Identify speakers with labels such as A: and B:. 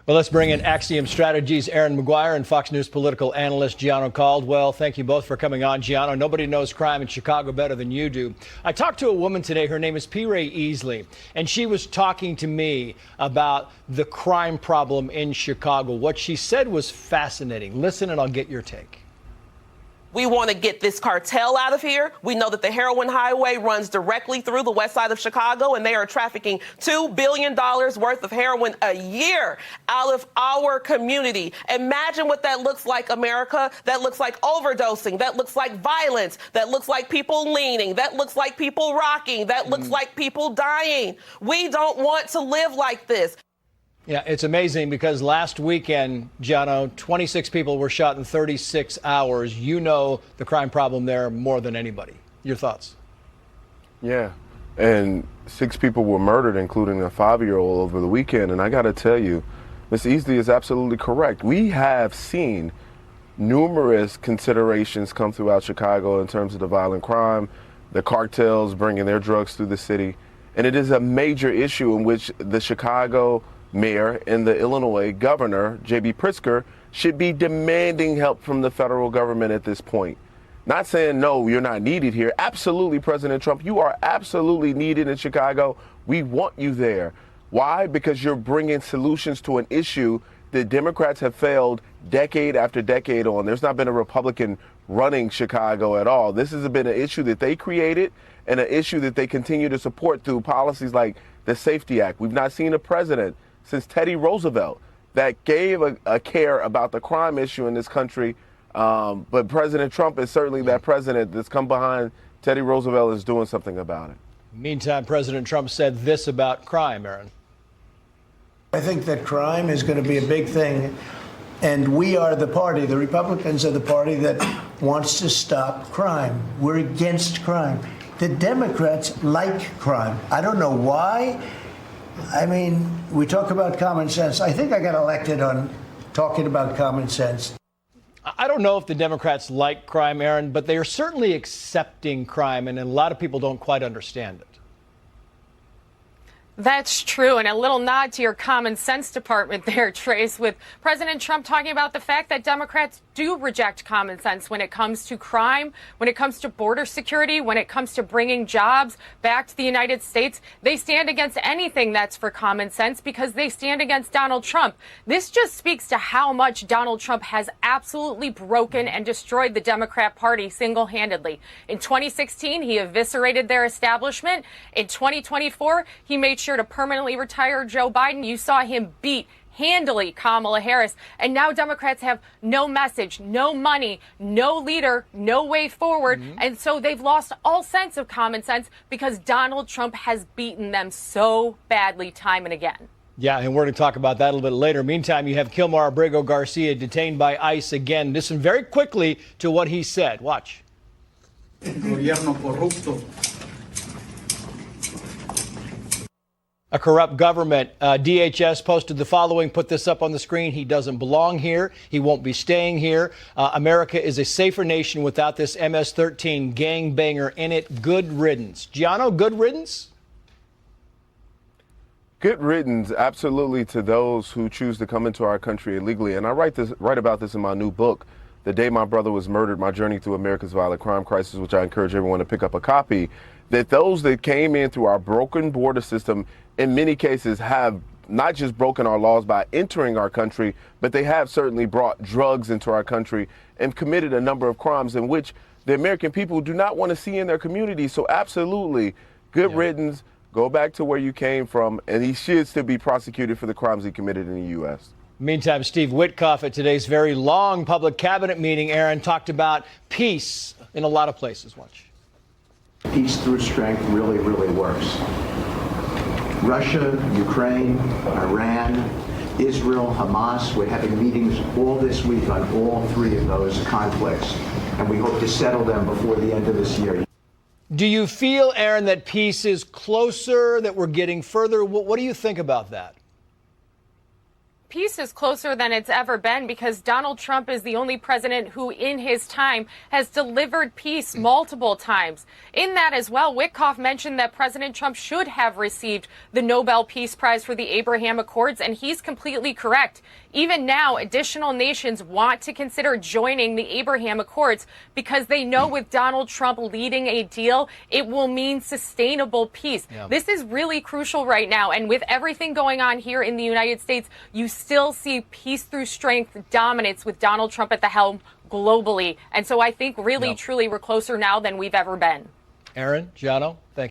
A: Well, let's bring in Axiom Strategies' Erin Maguire and Fox News political analyst Gianno Caldwell. Thank you both for coming on. Gianno, nobody knows crime in Chicago better than you do. I talked to a woman today. Her name is P. Ray Easley, and she was talking to me about the crime problem in Chicago. What she said was fascinating. Listen, and I'll get your take.
B: We want to get this cartel out of here. We know that the heroin highway runs directly through the west side of Chicago, and they are trafficking $2 billion worth of heroin a year out of our community. Imagine what that looks like, America. That looks like overdosing. That looks like violence. That looks like people leaning. That looks like people rocking. That looks like people dying. We don't want to live like this.
A: Yeah, it's amazing because last weekend, Gianno, 26 people were shot in 36 hours. You know the crime problem there more than anybody. Your thoughts?
C: Yeah, and 6 people were murdered, including a 5-year-old over the weekend. And I got to tell you, Ms. Easley is absolutely correct. We have seen numerous considerations come throughout Chicago in terms of the violent crime, the cartels bringing their drugs through the city. And it is a major issue in which the Chicago mayor and the Illinois governor, J.B. Pritzker, should be demanding help from the federal government at this point. Not saying, no, you're not needed here. Absolutely, President Trump, you are absolutely needed in Chicago. We want you there. Why? Because you're bringing solutions to an issue that Democrats have failed decade after decade on. There's not been a Republican running Chicago at all. This has been an issue that they created and an issue that they continue to support through policies like the Safety Act. We've not seen a president since Teddy Roosevelt that gave a care about the crime issue in this country. But President Trump is certainly that president that's come behind Teddy Roosevelt is doing something about it.
A: Meantime, President Trump said this about crime, Erin.
D: I think that crime is going to be a big thing. And we are the party, the Republicans are the party that wants to stop crime. We're against crime. The Democrats like crime. I don't know why. I mean, we talk about common sense. I think I got elected on talking about common sense.
A: I don't know if the Democrats like crime, Erin, but they are certainly accepting crime, and a lot of people don't quite understand it.
E: That's true. And a little nod to your common sense department there, Trace, with President Trump talking about the fact that Democrats do reject common sense when it comes to crime, when it comes to border security, when it comes to bringing jobs back to the United States. They stand against anything that's for common sense because they stand against Donald Trump. This just speaks to how much Donald Trump has absolutely broken and destroyed the Democrat Party single-handedly. In 2016, he eviscerated their establishment. In 2024, he made sure to permanently retire Joe Biden. You saw him beat handily Kamala Harris. And now Democrats have no message, no money, no leader, no way forward. And so they've lost all sense of common sense because Donald Trump has beaten them so badly time and again.
A: Yeah, and we're going to talk about that a little bit later. Meantime, you have Kilmar Abrego Garcia detained by ICE again. Listen very quickly to what he said. Watch.
F: Gobierno corrupto.
A: A corrupt government. DHS posted the following, put this up on the screen. He doesn't belong here. He won't be staying here. America is a safer nation without this MS-13 gangbanger in it. Good riddance. Gianno, good riddance?
C: Good riddance, absolutely, to those who choose to come into our country illegally. And I write about this in my new book, The Day My Brother Was Murdered, My Journey Through America's Violent Crime Crisis, which I encourage everyone to pick up a copy, that those that came in through our broken border system in many cases have not just broken our laws by entering our country, but they have certainly brought drugs into our country and committed a number of crimes in which the American people do not want to see in their communities. So absolutely, good riddance, go back to where you came from, and he should still be prosecuted for the crimes he committed in the U.S.
A: Meantime, Steve Witkoff at today's very long public cabinet meeting, Erin, talked about peace in a lot of places. Watch.
G: Peace through strength really, really works. Russia, Ukraine, Iran, Israel, Hamas, we're having meetings all this week on all 3 of those conflicts, and we hope to settle them before the end of this year.
A: Do you feel, Erin, that peace is closer, that we're getting further? What do you think about that?
E: peace is closer than it's ever been because Donald Trump is the only president who in his time has delivered peace multiple times. In that as well, Witkoff mentioned that President Trump should have received the Nobel Peace Prize for the Abraham Accords, and he's completely correct. Even now, additional nations want to consider joining the Abraham Accords because they know with Donald Trump leading a deal, it will mean sustainable peace.
A: Yeah.
E: This is really crucial right now. And with everything going on here in the United States, you still see peace through strength dominance with Donald Trump at the helm globally. And so I think really, truly, we're closer now than we've ever been.
A: Erin, Giano, thank you.